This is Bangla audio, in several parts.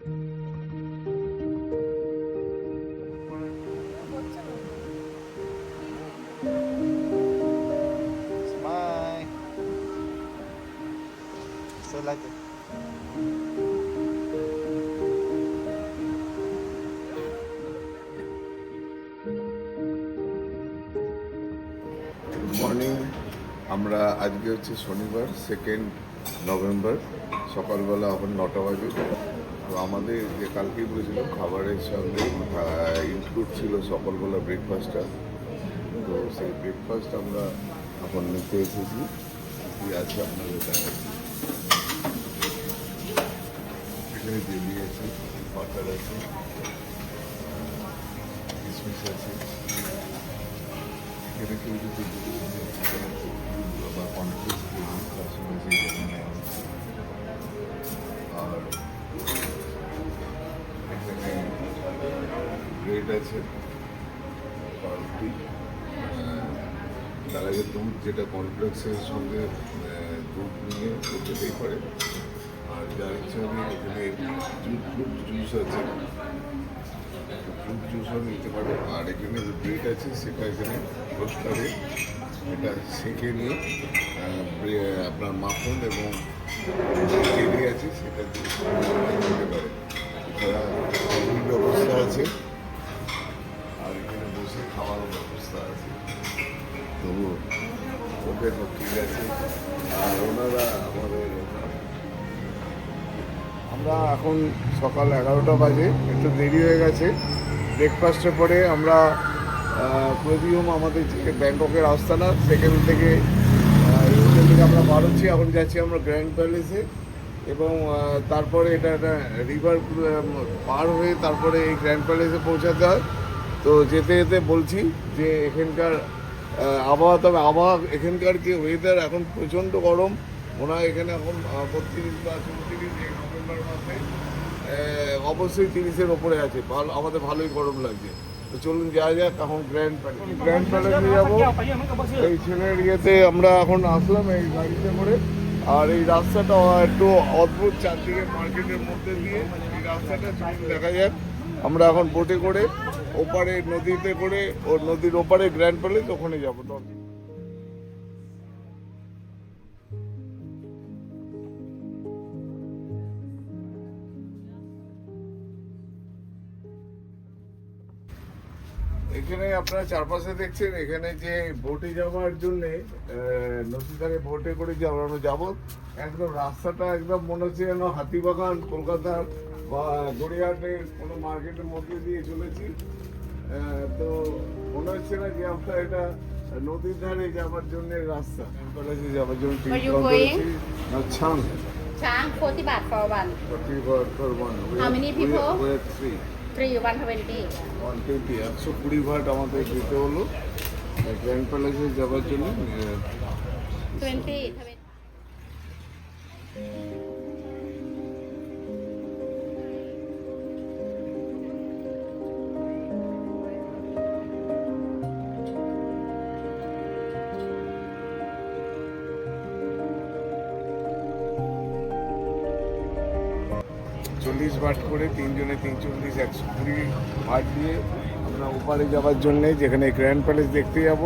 Bye. So like it. Morning. আমরা আজকে হচ্ছে শনিবার 2 নভেম্বর, সকালবেলা এখন 9টা বাজে। তো আমাদের যে কালকেই বলেছিলাম খাবারের সঙ্গে ইনক্লুড ছিল সকালবেলা ব্রেকফাস্টটা। তো সেই ব্রেকফাস্ট আমরা এখন নিতে এসেছি। কি আছে আপনাদের দেখাচ্ছি। এখানে জেলি আছে, বাটার আছে, কিশমিশ আছে। এখানে কেউ যদি বা কনফ্লিক্ট তার সঙ্গে সেই জন্য আর এখানে ব্রেড আছে, পাউরুটি, তার আগে দুধ, যেটা কমপ্লেক্সের সঙ্গে দুধ নিয়ে খেতেই পারে। আর যার ইচ্ছা হবে এখানে ফ্রুট জুস আছে, ফ্রুট জুসও নিতে পারে। আর এখানে যে ব্রেড আছে সেটা এখানে রোস্টারে এটা সেঁকে নিয়ে আপনার মাখন এবং চিনি আছে সেটা দিতে পারে। এছাড়া কফির ব্যবস্থা আছে, আর এখানে বসে খাওয়ারও ব্যবস্থা আছে। তবু ওকে তো ঠিক আছে। আর ওনারা আমাদের, আমরা এখন সকাল 11টা বাজে, একটু দেরি হয়ে গেছে। ব্রেকফাস্টের পরে আমরা প্রতিদিন আমাদের যে ব্যাংককের আস্তানা সেখান থেকে এই হোটেল থেকে আমরা বাড়ছি। এখন যাচ্ছি আমরা গ্র্যান্ড প্যালেসে, এবং তারপরে এটা একটা রিভার পার হয়ে তারপরে এই গ্র্যান্ড প্যালেসে পৌঁছাতে হয়। তো যেতে যেতে বলছি যে এখানকার আবহাওয়া, তবে আবহাওয়া এখানকার যে ওয়েদার এখন প্রচণ্ড গরম। মনে হয় এখানে এখন 32 বা 34 এই নভেম্বর মাসে অবশ্যই 30-এর ওপরে আছে। ভালো, আমাদের ভালোই গরম লাগছে। তো চলুন যাওয়া যাক এখন গ্র্যান্ড প্যালেসে যাবো। এই ছেলের ইয়েতে আমরা এখন আসলাম এই গাড়িতে করে। আর এই রাস্তাটা একটু অদ্ভুত, চারদিকে মার্কেটের মধ্যে দিয়ে এই রাস্তাটা দেখা যাক। আমরা এখন বোটে করে ওপারে নদীতে করে, ও নদীর ওপারে গ্র্যান্ড প্যালেস, ওখানে যাবো। এখানে আপনারা চারপাশে দেখছেন, এখানে যে বোটে যাওয়ার জন্যে নদী ধারে বোটে করে আমরা যাবো। একদম রাস্তাটা একদম মনে হচ্ছে যেন হাতিবাগান, কলকাতার বা গড়িয়াহাটের কোনো মার্কেটের মধ্যে দিয়ে চলেছি। তো মনে হচ্ছে না যে আমরা এটা নদীর ধারে যাওয়ার জন্য রাস্তা, কলেজে যাওয়ার জন্য Chang 40 baht for one. 40 baht for one. How many people? We are 3. 120. 120, 120 but আমাদের দিতে হলো গ্র্যান্ড প্যালেসে যাওয়ার জন্য। 20. $40 বাট করে, 3 জনে 340, 120 বাট দিয়ে আমরা ওপারে যাওয়ার জন্যে, যেখানে গ্র্যান্ড প্যালেস দেখতে যাব।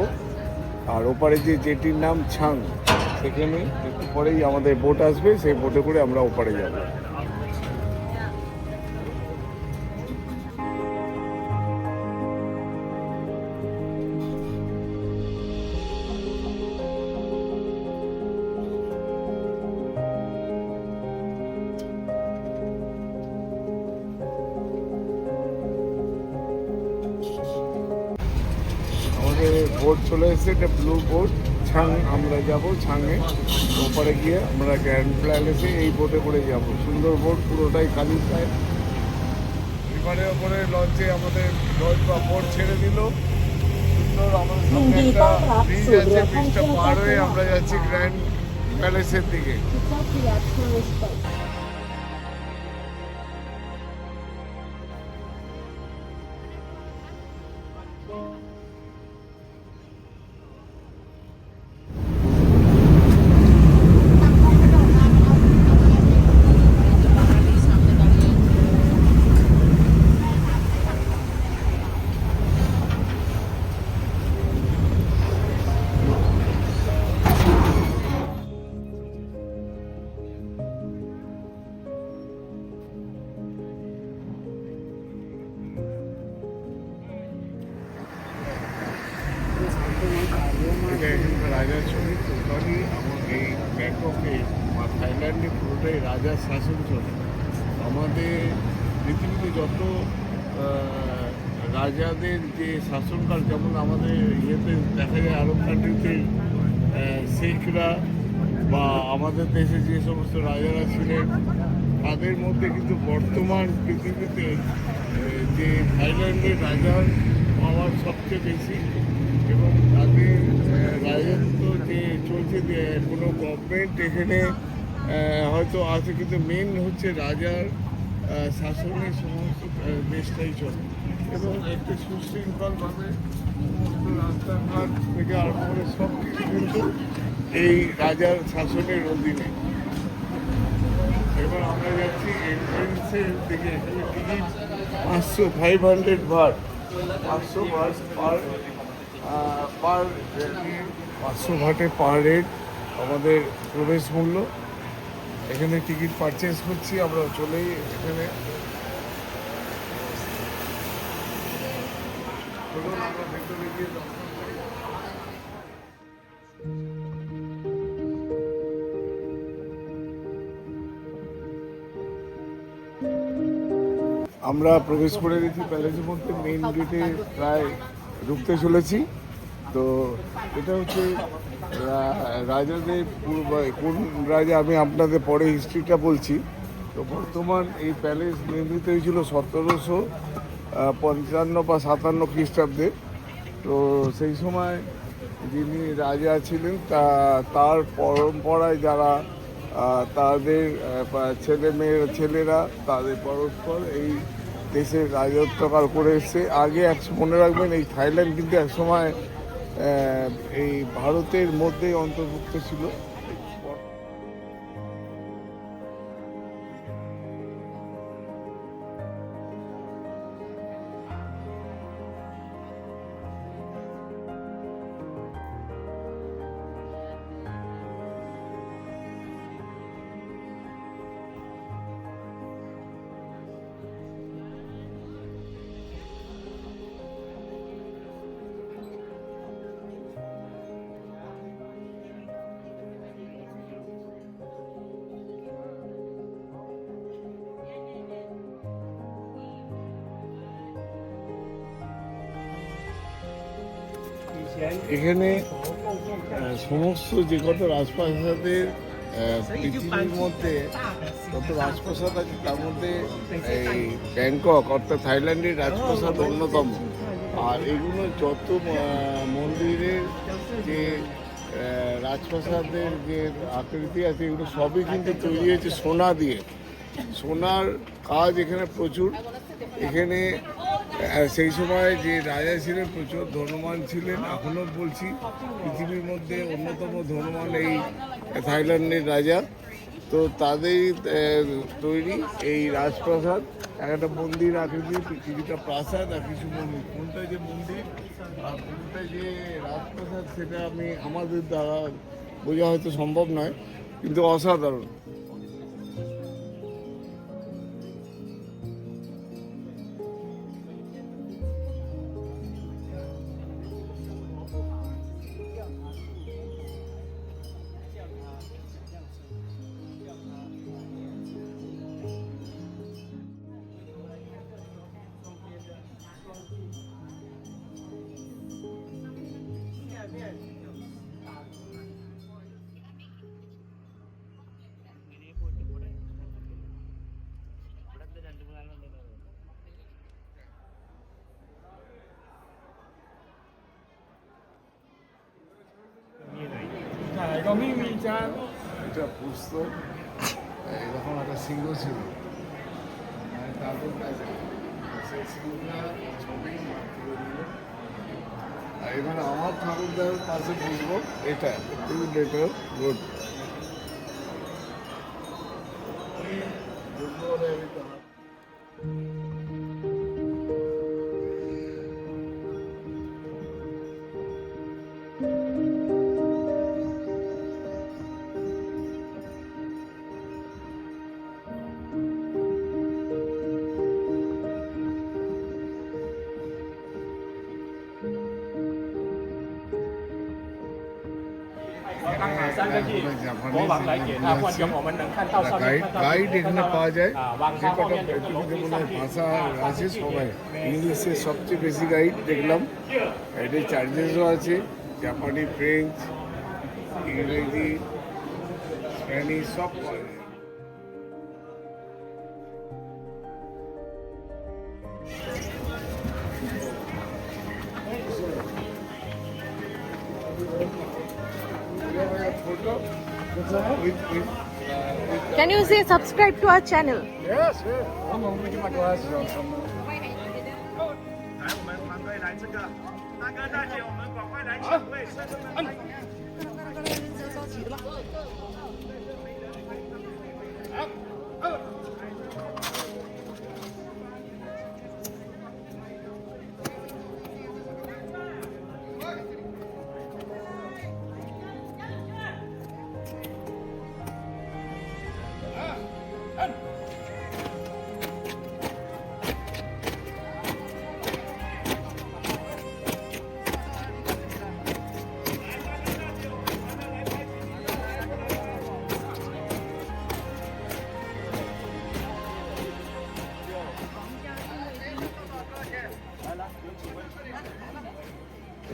আর ওপারে যে জেটির নাম ছাং, সেখানে একটু পরেই আমাদের বোট আসবে, সেই বোটে করে আমরা ওপারে যাব। বোট চলে এসেছে, এটা ব্লু বোট ছাং। আমরা যাব ছাঙে, ওপারে গিয়ে আমরা গ্র্যান্ড প্যালেসে এই বোটে করে যাব। সুন্দর বোট, পুরোটাই খালি পায়। রিভারের ওপরে লঞ্চে আমাদের লঞ্চ বা বোট ছেড়ে দিল। সুন্দর, আমাদের সামনে একটা ব্রিজ আছে, ব্রিজটা পার হয়ে আমরা যাচ্ছি গ্র্যান্ড প্যালেসের দিকে। রাজার ছবি টোটালি আমার এই ব্যাংককে বা থাইল্যান্ডে পুরোটাই রাজার শাসন চলে। আমাদের পৃথিবীতে যত রাজাদের যে শাসনকাল, যেমন আমাদের ইয়েতে দেখা যায় আরব কান্ট্রিতে শেখরা বা আমাদের দেশে যে সমস্ত রাজারা ছিলেন, তাদের মধ্যে কিন্তু বর্তমান পৃথিবীতে যে থাইল্যান্ডের রাজার পাওয়ার সবচেয়ে বেশি। এবং তাদের রাজত্ব যে চলছে, যে কোনো গভর্নমেন্ট এখানে হয়তো আছে, কিন্তু মেন হচ্ছে রাজার শাসনের সমস্ত দেশটাই চলে। এবং একটু সুশৃঙ্খলভাবে সমস্ত রাস্তাঘাট থেকে আরম্ভ করে সব কিছু কিন্তু এই রাজার শাসনের অধীনে। এবার আমরা যাচ্ছি এন্ট্রেন্সের দিকে। এখানে টিকিট 500 ভাট, 500 ভাট পার 500 ভাটে পার হেড আমাদের প্রবেশ মূল্য। এখানে টিকিট পারচেস করছি, আমরা চলেই এখানে। চলুন আমরা ভেতরে গিয়ে দর্শন করি। আমরা প্রবেশ করে গেছি প্যালেসের মধ্যে, মেইন গেটে প্রায় ঢুকতে চলেছি। তো এটা হচ্ছে রাজাদের কোন রাজা, আমি আপনাদের পরে হিস্ট্রিটা বলছি। তো বর্তমান এই প্যালেস নির্মিত হয়েছিল 1755 বা 57 খ্রিস্টাব্দে। তো সেই সময় যিনি রাজা ছিলেন তার পরম্পরায় যারা তাদের ছেলেরা তাদের পরস্পর এই দেশের রাজত্বকাল করে এসছে। আগে মনে রাখবেন, এই থাইল্যান্ড কিন্তু একসময় এই ভারতের মধ্যেই অন্তর্ভুক্ত ছিল। এখানে সমস্ত যে কত রাজপ্রাসাদের পৃথিবীর মধ্যে কত রাজপ্রাসাদ আছে, তার মধ্যে এই ব্যাংকক অর্থাৎ থাইল্যান্ডের রাজপ্রাসাদ অন্যতম। আর এগুলো যত মন্দিরের যে রাজপ্রাসাদের যে আকৃতি আছে, এগুলো সবই কিন্তু তৈরি হয়েছে সোনা দিয়ে। সোনার কাজ এখানে প্রচুর। এখানে সেই সময় যে রাজা ছিলেন প্রচুর ধনবান ছিলেন। এখনও বলছি পৃথিবীর মধ্যে অন্যতম ধনবান এই থাইল্যান্ডের রাজা। তো তাদের তৈরি এই রাজপ্রাসাদ, একটা মন্দির আকৃতি, কিছুটা প্রাসাদ আর কিছু মন্দির। কোনটা যে মন্দির আর কোনটা যে রাজপ্রাসাদ সেটা আমাদের দ্বারা বোঝা হয়তো সম্ভব নয়, কিন্তু অসাধারণ। এটা পুস্তক, এরকম একটা সিংহ ছিল তাদের কাছে, সেই সিংহটা ছবি তুলে দিল। আর এখানে আমার ঠাকুরদার পাশে বুঝবো, এটা খুবই বেটার গুড। 个亿国王来给他换成我们能看到上面看到 গাইড এখানে পাওয়া যায় 网 যে 上后 কটা 面有个楼 পৃথিবীতে 梯 মনে 上 হয় 去 ভাষা আছে সবাই ইংলিশে সবচেয়ে বেশি গাইড দেখলাম গাইডের চার্জেসও আছে জাপানি ফ্রেঞ্চ ইংরেজি স্প্যানিশ সব পাওয়া যায়। Photo with Can you say subscribe to our channel? yes, yes. 我们没这么多时候。来，我们团队来这个，大哥大姐，我们赶快来抢位，顺顺们来。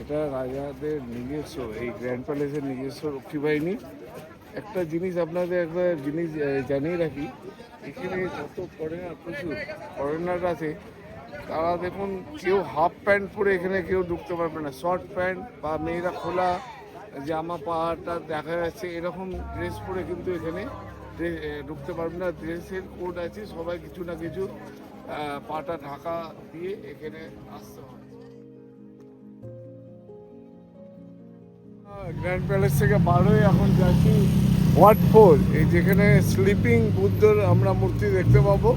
এটা রাজাদের নিজস্ব এই গ্র্যান্ড প্যালেসের নিজস্ব রক্ষী বাহিনী। একটা জিনিস আপনাদের একটা জিনিস জানিয়ে রাখি, এখানে যত ফরেনার প্রচুর ফরেনার আছে তারা দেখুন কেউ হাফ প্যান্ট পরে এখানে কেউ ঢুকতে পারবে না, শর্ট প্যান্ট বা মেয়েরা খোলা জামা পাটা দেখা যাচ্ছে এরকম ড্রেস পরে কিন্তু এখানে ঢুকতে পারবে না। ড্রেসের কোড আছে, সবাই কিছু না কিছু পাটা ঢাকা দিয়ে এখানে আসতে হবে। গ্র্যান্ড প্যালেস থেকে বার হয়ে এখন যাচ্ছি ওয়াট 4, এই যেখানে স্লিপিং বুদ্ধর আমরা মূর্তি দেখতে পাবো।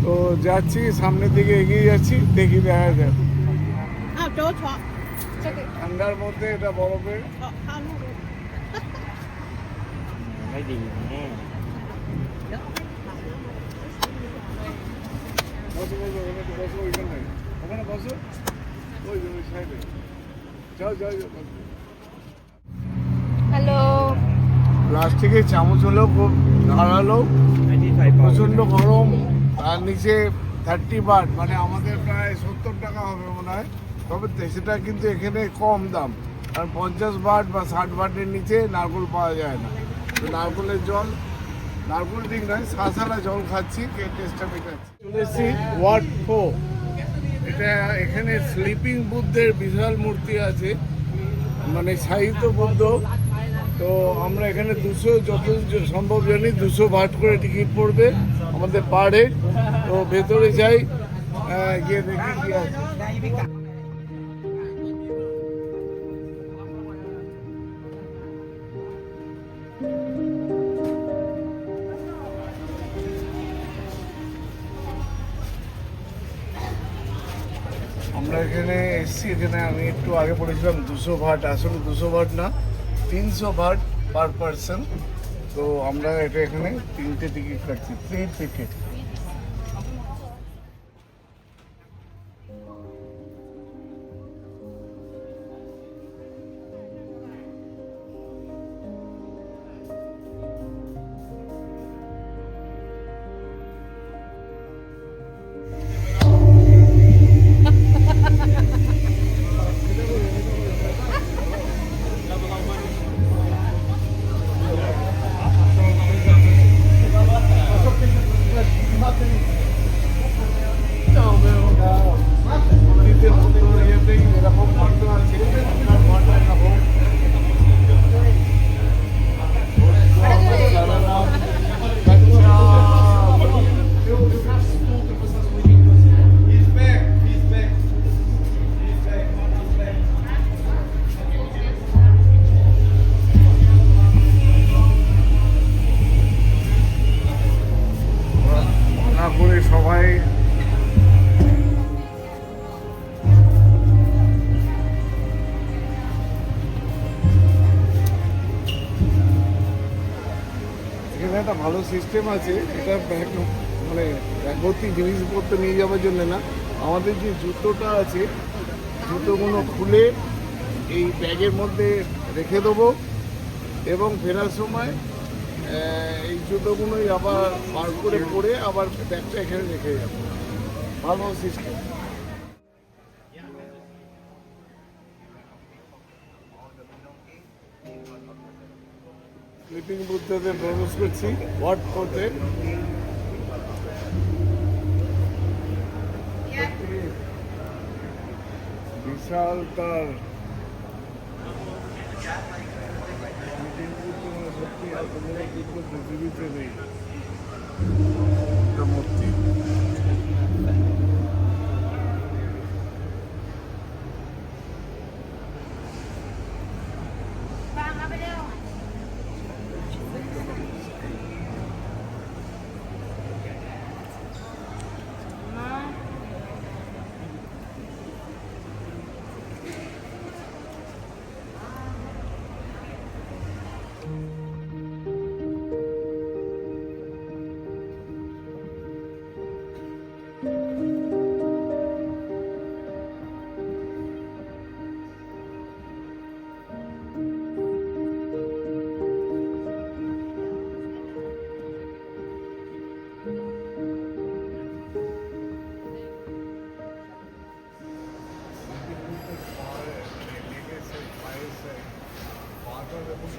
তো যাচ্ছি, সামনের দিকে এগিয়ে যাচ্ছি, দেখি দেখা যায়। 啊，走床，这个 ঠান্ডার মধ্যে এটা বরফের 好路。 ไม่ดีแน่ বসো বসো, ওখানে তো বসো, ওইখানে ওখানে বসো, ওই যে ওই সাইডে যাও যাও যাও বসো। Hello. প্লাস্টিকের চামচ হলেও খুব ধারালো, ไม่ที่ใส่ปอก প্রচণ্ড গরম। তার নিচে 30 বাট, মানে আমাদের প্রায় 70 টাকা হবে মনে হয়, তবে সেটা কিন্তু এখানে কম দাম, কারণ 50 বাট বা 60 বাটের নিচে নারকেল পাওয়া যায় না। তো নারকেলের জল, নারকেল ঠিক নয়, শাঁসালা জল খাচ্ছি, টেস্টটা মেটাচ্ছি। চলে এসেছি ওয়াট 4, এটা এখানে স্লিপিং বুদ্ধের বিশাল মূর্তি আছে, মানে সাহিত্য বুদ্ধ। তো আমরা এখানে 200 যত সম্ভব জানি 200 বাট করে টিকিট পড়বে আমাদের পার হেড। তো ভেতরে যাই, গিয়ে দেখি কি আছে। আমরা এখানে এসছি, এখানে আমি একটু আগে পড়েছিলাম 200 বাট, আসলে 200 বাট না, 300 বাট পার পারসন। তো আমরা এটা এখানে 3টে টিকিট কাটছি, 3 টিকিট। করে সবাই এখানে একটা ভালো সিস্টেম আছে, এটা ব্যাগ মানে ব্যাগভর্তি জিনিসপত্র নিয়ে যাওয়ার জন্য না, আমাদের যে জুতোটা আছে জুতোগুলো খুলে এই ব্যাগের মধ্যে রেখে দেবো, এবং ফেরার সময় এই জুতোগুলোই আবার বার করে পরে আবার ব্যাগটা এখানে রেখে যাবো। ভালো সিস্টেম। স্লিপিং বুথে প্রবেশ করছি ওয়ার্ড করতে। বিশাল তার সত্যি পৃথিবীতে নেই মূর্তি।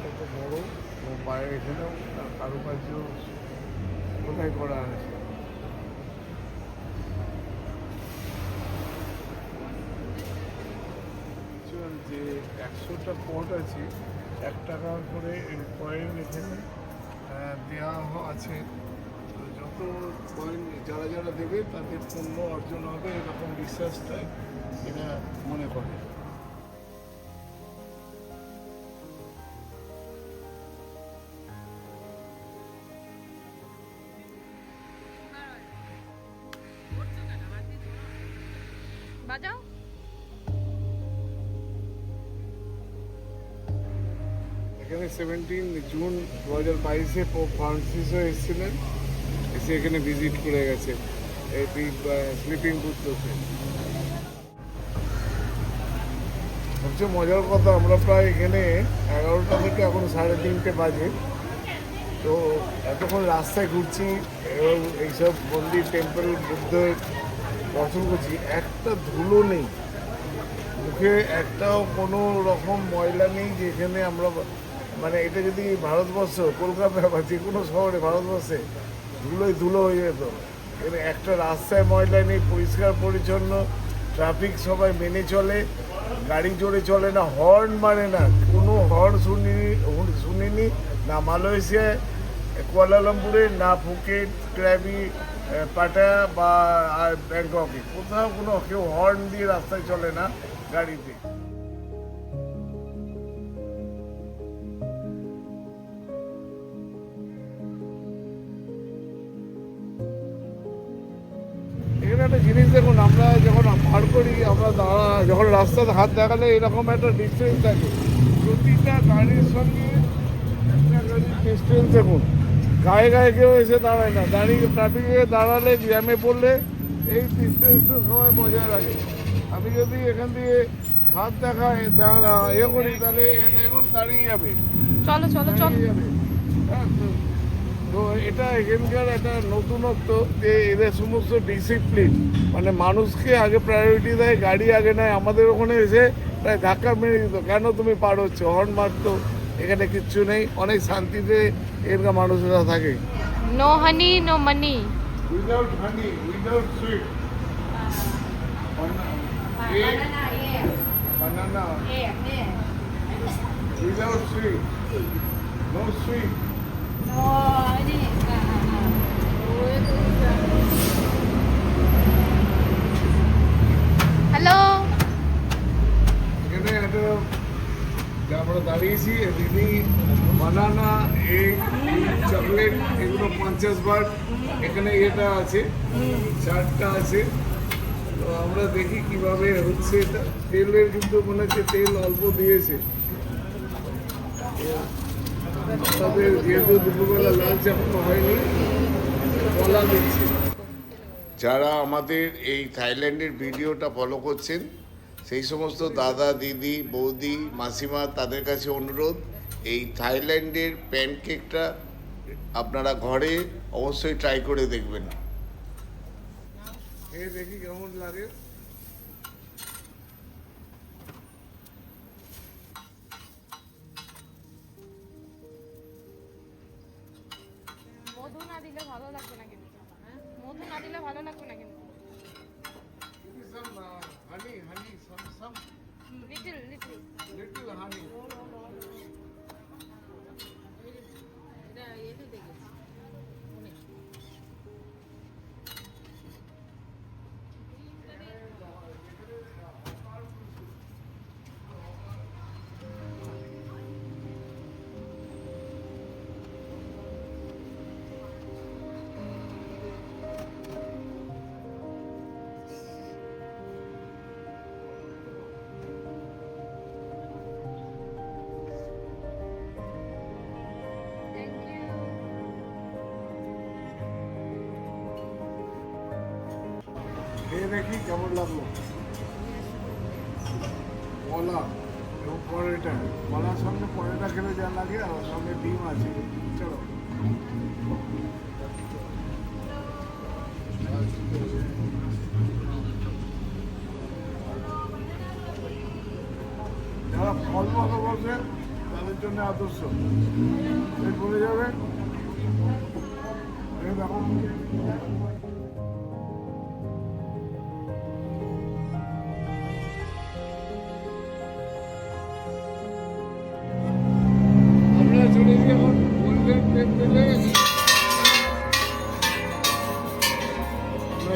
কত বড় ও পায়ের এখানেও কারুকার্য কোথায় করা আছে। যে 100টা পট আছে, 1 টাকা করে কয়েন এখানে দেওয়া আছে। তো যত কয়েন যারা যারা দেবে তাদের পণ্য অর্জন হবে, এরকম বিশ্বাসটাই এরা মনে করে। বাজাও। এখানে 17 জুন 2022-এ পোপ ফ্রান্সিসও এসেছিলেন, এসে এখানে ভিজিট করে গেছে এই স্লিপিং বুথটাতে। সবচেয়ে মজার কথা, আমরা প্রায় এখানে 11টা থেকে এখন 3:30 বাজে। তো এতক্ষণ রাস্তায় ঘুরছি এবং এইসব মন্দির, টেম্পল, বুদ্ধের দর্শন করছি, একটা ধুলো নেই মুখে, একটাও কোনো রকম ময়লা নেই। যেখানে আমরা মানে এটা যদি ভারতবর্ষ, কলকাতা বা যে কোনো শহরে ভারতবর্ষে ধুলো হয়ে যেত। এখানে একটা রাস্তায় ময়লা নেই, পরিষ্কার পরিচ্ছন্ন, ট্রাফিক সবাই মেনে চলে, গাড়ি জোরে চলে না, হর্ন মানে না, কোনো হর্ন শুনিনি না মালয়েশিয়ায়, কুয়ালালামপুরে, না ফুকেট, ক্র্যাবি, পাটা বা ব্যাংককে, কোথাও কোনো কেউ হর্ন দিয়ে রাস্তায় চলে না গাড়িতে। এখানে একটা জিনিস দেখুন, আমরা যখন পার করি, আমরা যখন রাস্তাতে হাত দেখালে এরকম একটা ডিস্টেন্স থাকে, প্রতিটা গাড়ির সঙ্গে একটা গাড়ির ডিস্টেন্স দেখুন। গায়ে গায়ে কেউ এসে দাঁড়ায় না, দাঁড়িয়ে ট্রাফিকে দাঁড়ালে, জ্যামে পড়লে এই ডিস্টেন্সটা সবাই বজায় রাখে। আমি যদি এখান দিয়ে হাত দেখায় করি, তাহলে দেখুন দাঁড়িয়ে যাবে, চলো চলো চলো। দাঁড়িয়ে যাবে। হ্যাঁ, তো এটা এখানকার একটা নতুনত্ব যে এদের সমস্ত ডিসিপ্লিন, মানে মানুষকে আগে প্রায়োরিটি দেয়, গাড়ি আগে নেয়। আমাদের ওখানে এসে প্রায় ধাক্কা মেরে দিত, কেন তুমি পার হচ্ছ, হর্ন মারতো। এখানে কিচ্ছু নেই, অনেক শান্তিতে এখানকার মানুষরা থাকে। No honey no money. Without honey, without sweet, banana without sweet, no sweet. Hello. এখানে একটা আমরা দাঁড়িয়েছি, দিদি বানানা, এগ, চকলেট, এগুলো 50 বার। এখানে এটা আছে, 4টা আছে। তো আমরা দেখি কিভাবে হচ্ছে এটা। তেলের কিন্তু মনে হচ্ছে তেল অল্প দিয়েছে। তাদের যেহেতু দুপুরবেলা লাঞ্চ এখনো হয়নি, কলা দিচ্ছে। যারা আমাদের এই থাইল্যান্ডের ভিডিওটা ফলো করছেন, সেই সমস্ত দাদা, দিদি, বৌদি, মাসিমা, তাদের কাছে অনুরোধ, এই থাইল্যান্ডের প্যানকেকটা আপনারা ঘরে অবশ্যই ট্রাই করে দেখবেন। খেয়ে দেখি কেমন লাগে। মধু না দিলে ভালো লাগবে না কিন্তু মধু না দিলে ভালো লাগবে না কিন্তু লিটল হানি খেয়ে দেখি কেমন লাগলো। কলা এবং পরোটা, কলার সঙ্গে পরোটা খেলে যা লাগে আর ওর সঙ্গে ডিম আছে। চলো যারা ফল ভালোবাসেন তাদের জন্য আদর্শ, বলে যাবে দেখো।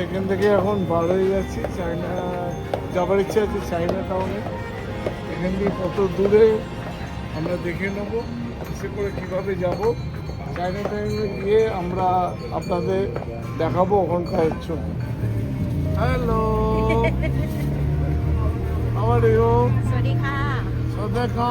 এখান থেকে এখন বার হয়ে যাচ্ছি, চায়না যাবার ইচ্ছা আছে চায়না টাউনে। এখান থেকে কত দূরে আমরা দেখে নেবো, কিসে করে কীভাবে যাব। চায়না টাউনে গিয়ে আমরা আপনাদের দেখাবো ওখানকার ছবি। হ্যালো, আমারสวัสดีค่ะ সাদেকা